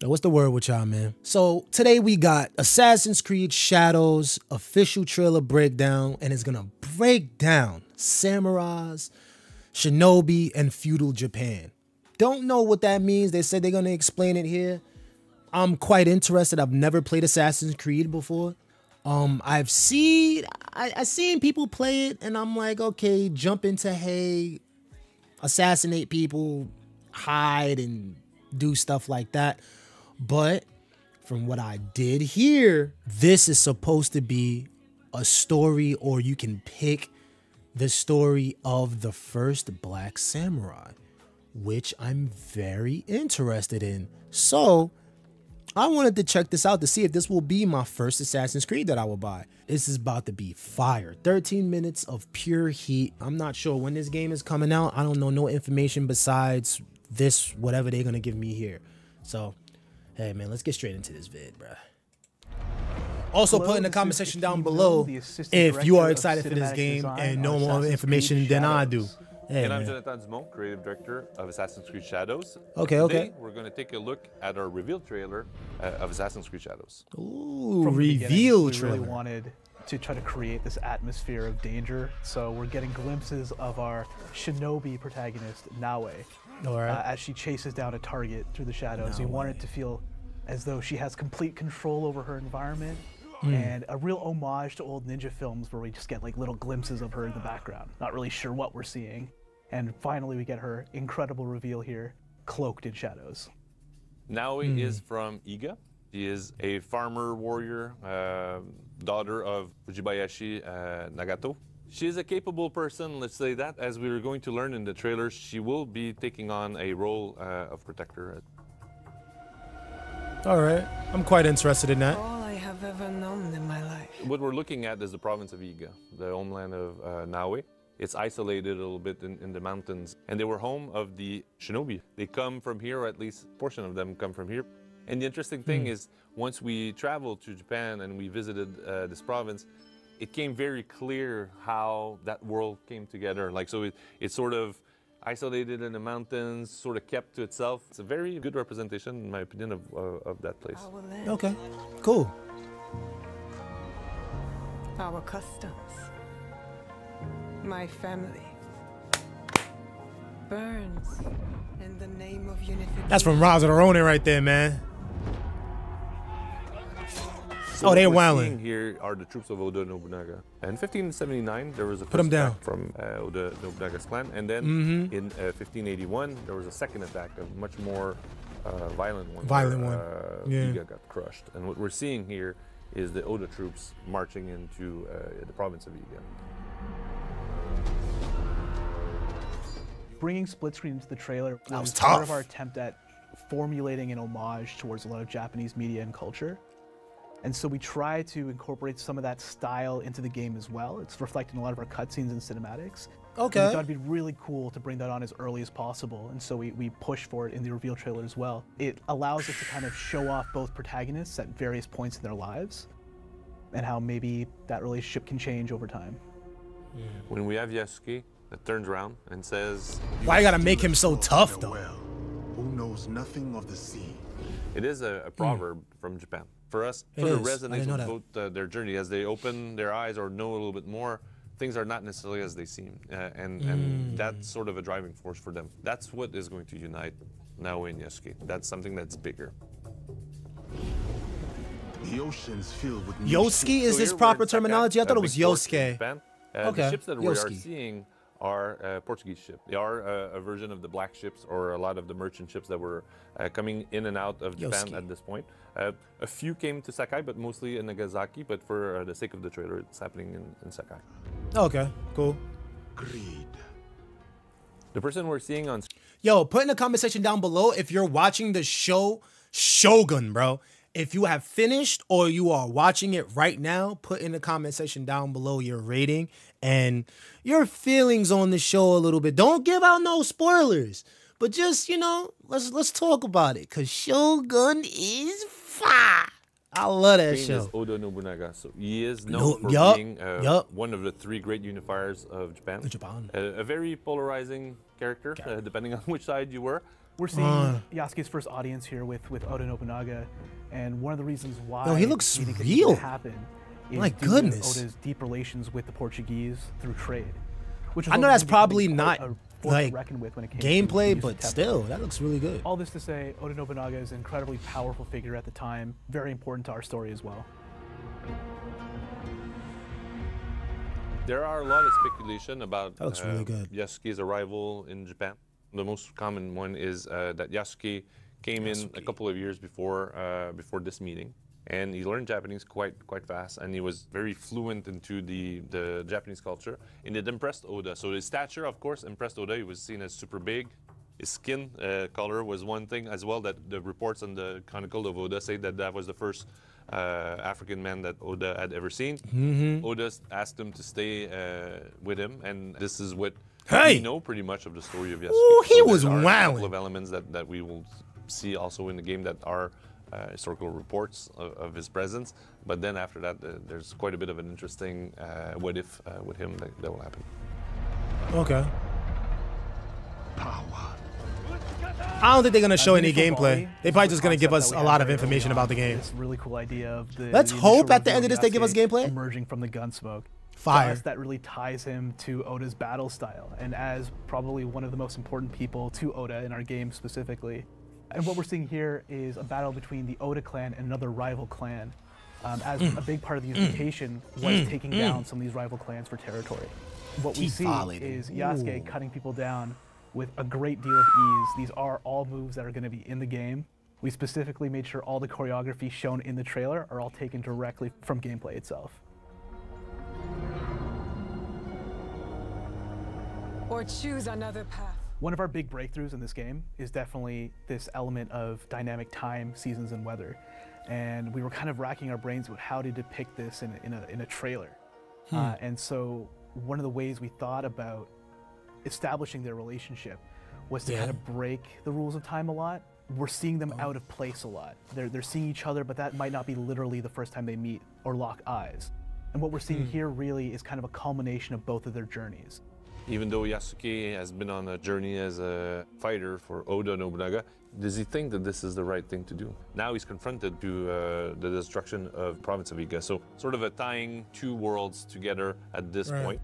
What's the word with y'all, man? So today we got Assassin's Creed Shadows official trailer breakdown, and it's gonna break down samurais, shinobi, and feudal Japan. Don't know what that means. They said they're gonna explain it here. I'm quite interested. I've never played Assassin's Creed before. I've seen people play it, and I'm like, okay, jump into hay, assassinate people, hide, and do stuff like that. But from what I did hear, this is supposed to be a story, or you can pick the story of the first Black Samurai, which I'm very interested in. So I wanted to check this out to see if this will be my first Assassin's Creed that I will buy. This is about to be fire. 13 minutes of pure heat. I'm not sure when this game is coming out. I don't know no information besides this, whatever they're gonna give me here. So, hey man, let's get straight into this vid, bruh. Also, put in the comment section down below if you are excited for this game and know more information than I do. Hey, and I'm Jonathan Dumont, creative director of Assassin's Creed Shadows. Okay, Today, we're going to take a look at our reveal trailer of Assassin's Creed Shadows. Ooh, from reveal trailer. We really wanted to try to create this atmosphere of danger, so we're getting glimpses of our shinobi protagonist, Naoe, as she chases down a target through the shadows. We wanted to feel as though she has complete control over her environment, and a real homage to old ninja films where we just get like little glimpses of her in the background, not really sure what we're seeing. And finally we get her incredible reveal here, cloaked in shadows. Naoe is from Iga. She is a farmer warrior, daughter of Fujibayashi Nagato. She is a capable person, let's say that. As we are going to learn in the trailer, she will be taking on a role of protector. All right, I'm quite interested in that. All I have ever known in my life. What we're looking at is the province of Iga, the homeland of Naoe. It's isolated a little bit in the mountains, and they were home of the shinobi. They come from here, or at least a portion of them come from here. And the interesting thing is, once we traveled to Japan and we visited this province, it came very clear how that world came together. Like, so it's sort of isolated in the mountains, sort of kept to itself. It's a very good representation, in my opinion, of that place. Okay, cool. Our customs. My family burns in the name of unification. That's from Rise of the Ronin right there, man. So they're what we're wilding. seeing here are the troops of Oda Nobunaga. In 1579, there was a Put 'em down attack from Oda Nobunaga's clan, and then in 1581, there was a second attack, a much more violent one. Yeah. Iga got crushed, and what we're seeing here is the Oda troops marching into the province of Iga. Bringing split screen into the trailer was tough. part of our attempt at formulating an homage towards a lot of Japanese media and culture. And so we try to incorporate some of that style into the game as well. It's reflected in a lot of our cutscenes and cinematics. Okay. And we thought it'd be really cool to bring that on as early as possible, and so we push for it in the reveal trailer as well. It allows us to kind of show off both protagonists at various points in their lives, and how maybe that relationship can change over time. When we have Yasuke that turns around and says, Why you gotta make him so tough, though? Who knows nothing of the sea? it is a proverb from Japan. For us, sort of resonates with both their journey. As they open their eyes or know a little bit more, things are not necessarily as they seem. And that's sort of a driving force for them. That's what is going to unite Naoe and Yasuke. That's something that's bigger. The ocean's filled with Yosuke is this proper terminology? I thought it was Yosuke. Okay. The ships that we are seeing are Portuguese ships. They are a version of the black ships or a lot of the merchant ships that were coming in and out of Japan at this point. A few came to Sakai, but mostly in Nagasaki. But for the sake of the trailer, it's happening in Sakai. Okay, cool. Greed. The person we're seeing on... Yo, put in the comment section down below if you're watching the show Shogun, bro. If you have finished or you are watching it right now, put in the comment section down below your rating and your feelings on the show a little bit. Don't give out no spoilers, but just, you know, let's talk about it, because Shogun is fire. I love that show. Is Oda Nobunaga. So he is known for being one of the 3 great unifiers of Japan. A very polarizing character, depending on which side you were. We're seeing Yasuke's first audience here with Oda Nobunaga, and one of the reasons why he looks we think real. this happen is My due goodness. to Oda's deep relations with the Portuguese through trade. Which is I know that's probably quite not a force to like reckon with when it came to gameplay, use but of Teppo. still, that looks really good. All this to say, Oda Nobunaga is an incredibly powerful figure at the time, very important to our story as well. There are a lot of speculation about That looks really good. Yasuke's arrival in Japan. The most common one is that Yasuke came in a couple of years before this meeting, and he learned Japanese quite fast, and he was very fluent into the Japanese culture, and it impressed Oda. So his stature, of course, impressed Oda. He was seen as super big. His skin color was one thing as well, that the reports on the Chronicle of Oda say that was the first African man that Oda had ever seen. Oda asked him to stay with him, and this is what we know pretty much of the story of Yasuke. Ooh, he was there are a wowing. couple of elements that we will see also in the game that are historical reports of his presence, but then after that there's quite a bit of an interesting what if with him that will happen. Okay. Power. I don't think they're gonna show any Initial gameplay. volley, They're probably this is just gonna give us concept a that we lot had of very information early about on. the game. This really cool idea of the. Let's the hope initial at the end of this they give us Yasuke gameplay. emerging from the gun smoke. Fire. To us, that really ties him to Oda's battle style, and as probably one of the most important people to Oda in our game specifically. And what we're seeing here is a battle between the Oda clan and another rival clan, as a big part of the unification was taking down some of these rival clans for territory. What we He see volleyed. is Yasuke Ooh. cutting people down with a great deal of ease. These are all moves that are going to be in the game. We specifically made sure all the choreography shown in the trailer are all taken directly from gameplay itself. Or choose another path. One of our big breakthroughs in this game is definitely this element of dynamic time, seasons, and weather. And we were kind of racking our brains with how to depict this in a trailer. And so one of the ways we thought about establishing their relationship was to kind of break the rules of time a lot. We're seeing them out of place a lot. They're seeing each other, but that might not be literally the first time they meet or lock eyes. And what we're seeing here really is kind of a culmination of both of their journeys. Even though Yasuke has been on a journey as a fighter for Oda Nobunaga, does he think that this is the right thing to do? Now he's confronted to the destruction of the province of Iga. So sort of a tying two worlds together at this point.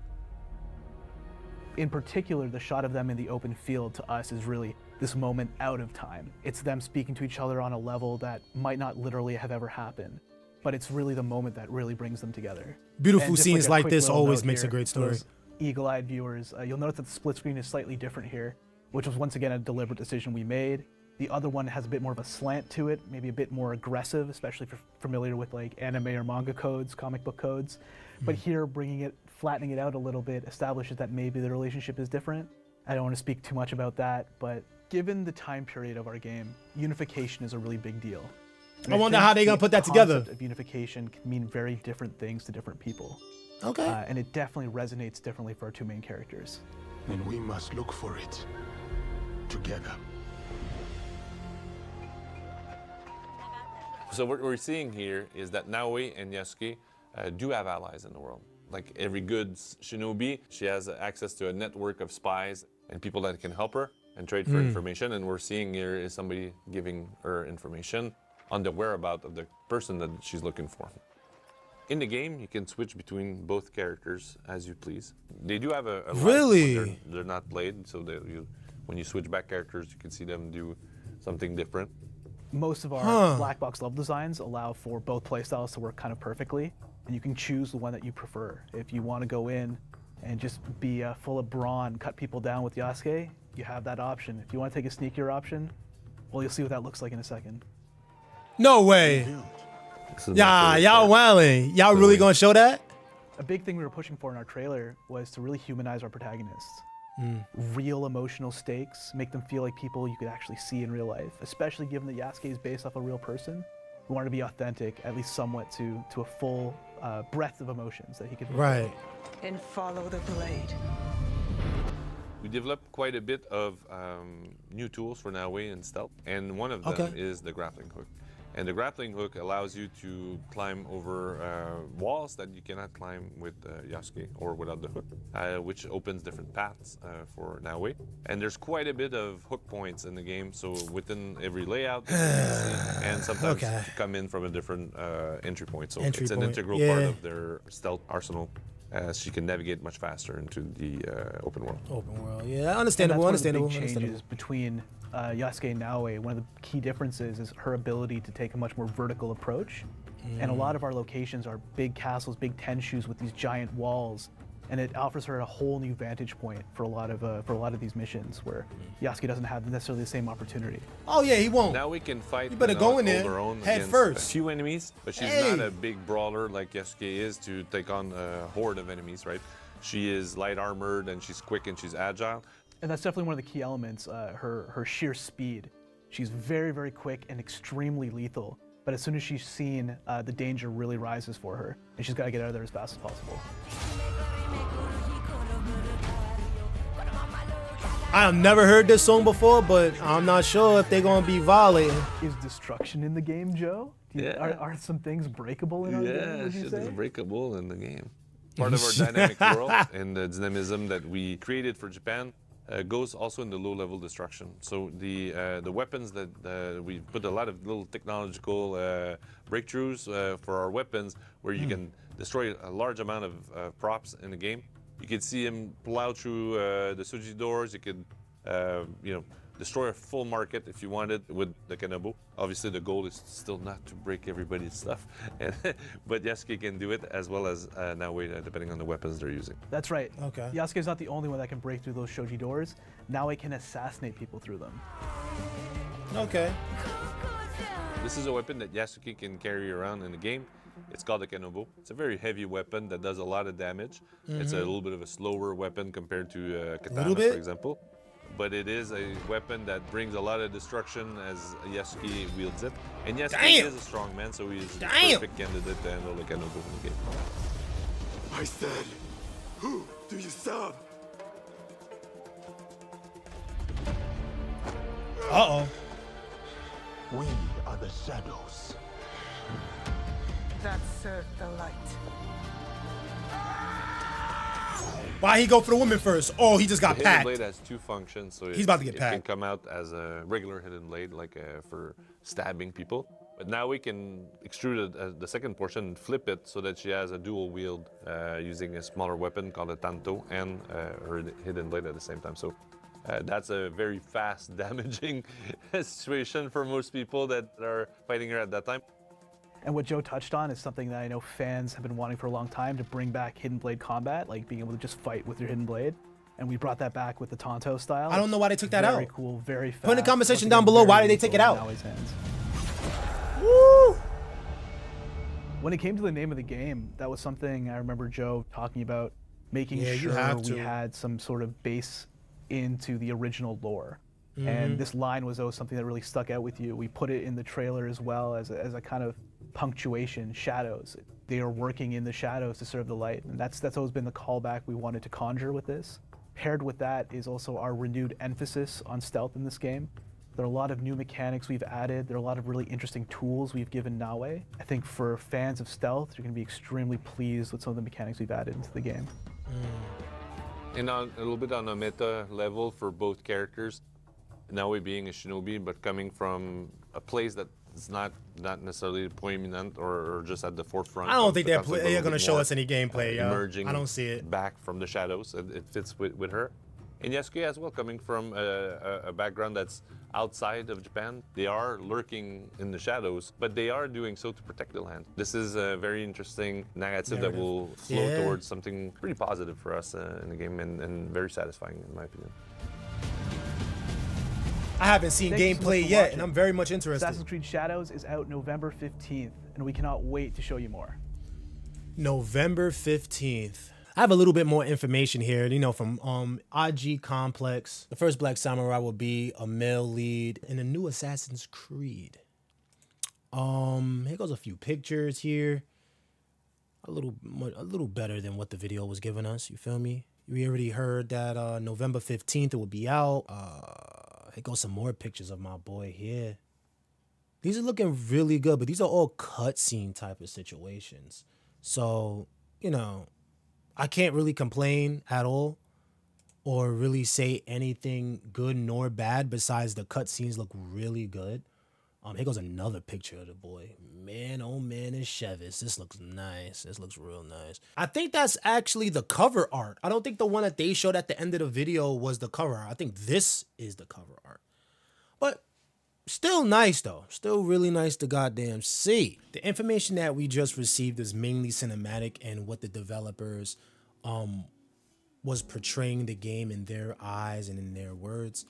In particular, the shot of them in the open field to us is really this moment out of time. It's them speaking to each other on a level that might not literally have ever happened, but it's really the moment that really brings them together. Beautiful And just scenes a like quick this little always note makes a here great for story. those eagle-eyed viewers, you'll notice that the split screen is slightly different here, which was once again a deliberate decision we made. The other one has a bit more of a slant to it, maybe a bit more aggressive, especially if you're familiar with like anime or manga codes, comic book codes. But here, flattening it out a little bit establishes that maybe the relationship is different. I don't want to speak too much about that, but given the time period of our game, unification is a really big deal. And I wonder think how they're gonna the put that together. concept of unification can mean very different things to different people. Okay. And it definitely resonates differently for our two main characters. And we must look for it together. So what we're seeing here is that Naoe and Yasuke do have allies in the world. Like every good shinobi, she has access to a network of spies and people that can help her and trade for information. And we're seeing here is somebody giving her information on the whereabouts of the person that she's looking for. In the game, you can switch between both characters as you please. They do have a life Really? when they're not played, so when you switch back characters, you can see them do something different. Most of our black box level designs allow for both playstyles to work kind of perfectly, and you can choose the one that you prefer. If you want to go in and just be full of brawn, cut people down with Yasuke, you have that option. If you want to take a sneakier option, well, you'll see what that looks like in a second. No way. This is my Yeah, favorite y'all part. wildin'. Y'all really gonna show that? A big thing we were pushing for in our trailer was to really humanize our protagonists. Real emotional stakes, make them feel like people you could actually see in real life, especially given that Yasuke is based off a real person. We wanted to be authentic, at least somewhat, to a full breadth of emotions that he could. Right. And follow the blade. We developed quite a bit of new tools for Naoe and Stealth, and one of them is the grappling hook. And the grappling hook allows you to climb over walls that you cannot climb with Yasuke or without the hook, which opens different paths for Naoe. And there's quite a bit of hook points in the game, so within every layout, and sometimes come in from a different entry point. So it's an integral part of their stealth arsenal. She can navigate much faster into the open world. Open world, yeah, understandable. And that's one of the big changes between Yasuke and Naoe. One of the key differences is her ability to take a much more vertical approach. And a lot of our locations are big castles, big tenshu's with these giant walls, and it offers her a whole new vantage point for a lot of these missions where Yasuke doesn't have necessarily the same opportunity. Oh yeah, he won't. Now we can fight. You better go in there head first. A few enemies, but she's not a big brawler like Yasuke is to take on a horde of enemies, right? She is light armored and she's quick and she's agile. And that's definitely one of the key elements, her sheer speed. She's very, very quick and extremely lethal. But as soon as she's seen, the danger really rises for her, and she's got to get out of there as fast as possible. I've never heard this song before, but I'm not sure if they're going to be violating. Is destruction in the game, Joe? Are some things breakable in our game, would you say? Yeah, shit is breakable in the game. Part of our dynamic world and the dynamism that we created for Japan goes also in the low-level destruction. So the weapons that we put a lot of little technological breakthroughs for our weapons, where you can destroy a large amount of props in the game. You can see him plow through the Suji doors. You could, destroy a full market if you wanted with the Kenobo. Obviously, the goal is still not to break everybody's stuff, but Yasuke can do it as well as Naoe, depending on the weapons they're using. That's right. Okay. Yasuke is not the only one that can break through those shoji doors. Naoe can assassinate people through them. Okay. This is a weapon that Yasuke can carry around in the game. It's called a Kenobo. It's a very heavy weapon that does a lot of damage. It's a little bit of a slower weapon compared to katana, for example. But it is a weapon that brings a lot of destruction as Yasuke wields it. And Yasuke is a strong man, so he's the perfect candidate to handle the Kenobo in the game. I said, who do you serve? Uh-oh. We are the shadows. That served the light. Why he go for the woman first? Oh, he just got The packed. hidden blade has two functions, so He's about to get it packed. can come out as a regular hidden blade, like for stabbing people. But now we can extrude the second portion and flip it so that she has a dual wield using a smaller weapon called a Tanto and her hidden blade at the same time. So that's a very fast, damaging situation for most people that are fighting her at that time. And what Joe touched on is something that I know fans have been wanting for a long time, to bring back hidden blade combat, like being able to just fight with your hidden blade. And we brought that back with the Tanto style. I don't know why they took that out. Very cool, very fast. Put in the comment section down below, why did they take it out? Woo! When it came to the name of the game, that was something I remember Joe talking about, making sure we had some sort of base into the original lore. And this line was always something that really stuck out with you. We put it in the trailer as well as a kind of punctuation, shadows. They are working in the shadows to serve the light. And that's always been the callback we wanted to conjure with this. Paired with that is also our renewed emphasis on stealth in this game. There are a lot of new mechanics we've added. There are a lot of really interesting tools we've given Naoe. I think for fans of stealth, you're going to be extremely pleased with some of the mechanics we've added into the game. And a little bit on a meta level for both characters, Naoe being a shinobi, but coming from a place that is not necessarily prominent or just at the forefront. I don't think they're going to show us any gameplay. Emerging I don't see it. Back from the shadows. It fits with her. And Yasuke as well, coming from a background that's outside of Japan. They are lurking in the shadows, but they are doing so to protect the land. This is a very interesting narrative that will flow towards something pretty positive for us in the game and very satisfying in my opinion. I haven't seen gameplay yet, and I'm very much interested. Assassin's Creed Shadows is out November 15th, and we cannot wait to show you more. November 15th. I have a little bit more information here, from IG Complex. The first Black Samurai will be a male lead in a new Assassin's Creed. Here goes a few pictures here. A little better than what the video was giving us, you feel me? We already heard that November 15th it will be out. Here goes some more pictures of my boy here. These are looking really good, but these are all cutscene type of situations. So, you know, I can't really complain at all or really say anything good nor bad besides the cutscenes look really good. Here goes another picture of the boy. Man, oh man, is Shevis. This looks nice. This looks real nice. I think that's actually the cover art. I don't think the one that they showed at the end of the video was the cover art. I think this is the cover art. But still nice though. Still really nice to goddamn see. The information that we just received is mainly cinematic and what the developers was portraying the game in their eyes and in their words.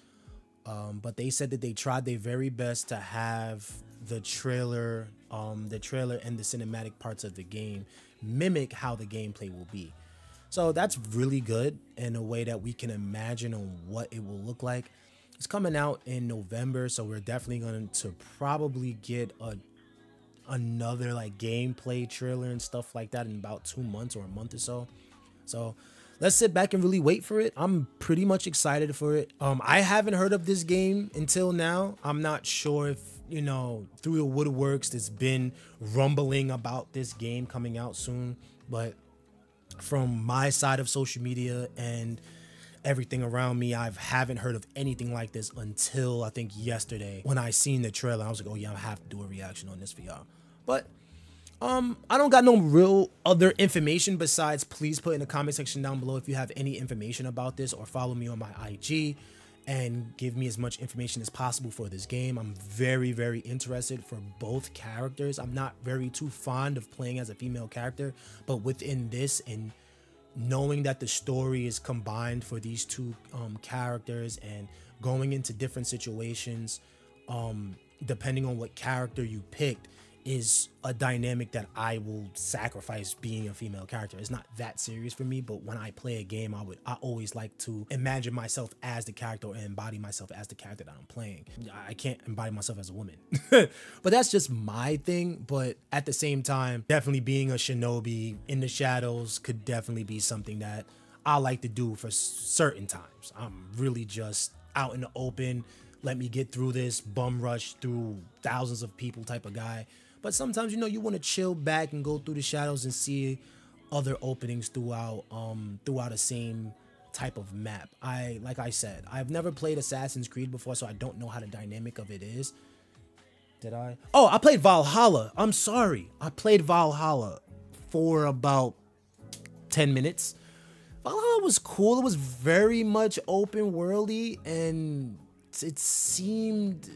But they said that they tried their very best to have the trailer and the cinematic parts of the game mimic how the gameplay will be. So that's really good in a way that we can imagine on what it will look like. It's coming out in November, so we're definitely going to probably get another like gameplay trailer and stuff like that in about 2 months or a month or so. So let's sit back and really wait for it. I'm pretty much excited for it. I haven't heard of this game until now. I'm not sure if, you know, through the woodworks there's been rumbling about this game coming out soon, but from my side of social media and everything around me, I haven't heard of anything like this until I think yesterday when I seen the trailer. I was like, oh yeah, I have to do a reaction on this for y'all. But I don't got no real other information besides please put in the comment section down below if you have any information about this, or follow me on my IG and give me as much information as possible for this game. I'm very, very interested for both characters. I'm not very too fond of playing as a female character, but within this and knowing that the story is combined for these two characters and going into different situations, depending on what character you picked, is a dynamic that I will sacrifice being a female character. It's not that serious for me, but when I play a game, I always like to imagine myself as the character and embody myself as the character that I'm playing. I can't embody myself as a woman. But that's just my thing. But at the same time, definitely being a shinobi in the shadows could definitely be something that I like to do for certain times. I'm really just out in the open, let me get through this, bum rush through thousands of people type of guy. But sometimes, you know, you want to chill back and go through the shadows and see other openings throughout the same type of map. Like I said, I've never played Assassin's Creed before, so I don't know how the dynamic of it is. Did I? Oh, I played Valhalla. I'm sorry. I played Valhalla for about 10 minutes. Valhalla was cool. It was very much open worldy and it seemed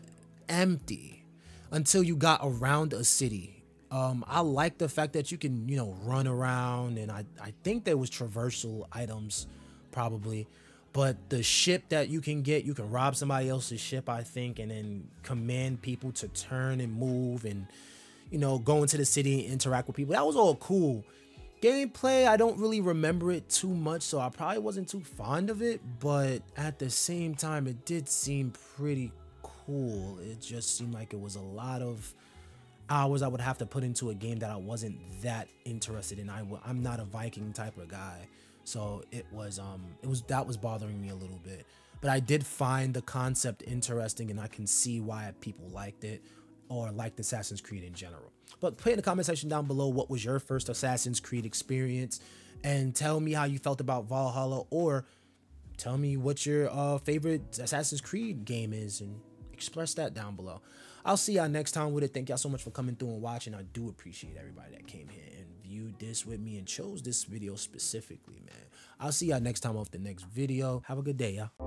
empty until you got around a city. I like the fact that you can, you know, run around, and I think there was traversal items probably, but the ship that you can get, you can rob somebody else's ship, I think, and then command people to turn and move and, you know, go into the city and interact with people. That was all cool. Gameplay, I don't really remember it too much, so I probably wasn't too fond of it, but at the same time, it did seem pretty cool. It just seemed like it was a lot of hours I would have to put into a game that I wasn't that interested in. I'm not a Viking type of guy, so that was bothering me a little bit. But I did find the concept interesting, and I can see why people liked it or liked Assassin's Creed in general. But put in the comment section down below what was your first Assassin's Creed experience, and tell me how you felt about Valhalla, or tell me what your favorite Assassin's Creed game is, and express that down below. I'll see y'all next time with it. Thank y'all so much for coming through and watching. I do appreciate everybody that came here and viewed this with me and chose this video specifically, man. I'll see y'all next time off the next video. Have a good day, y'all.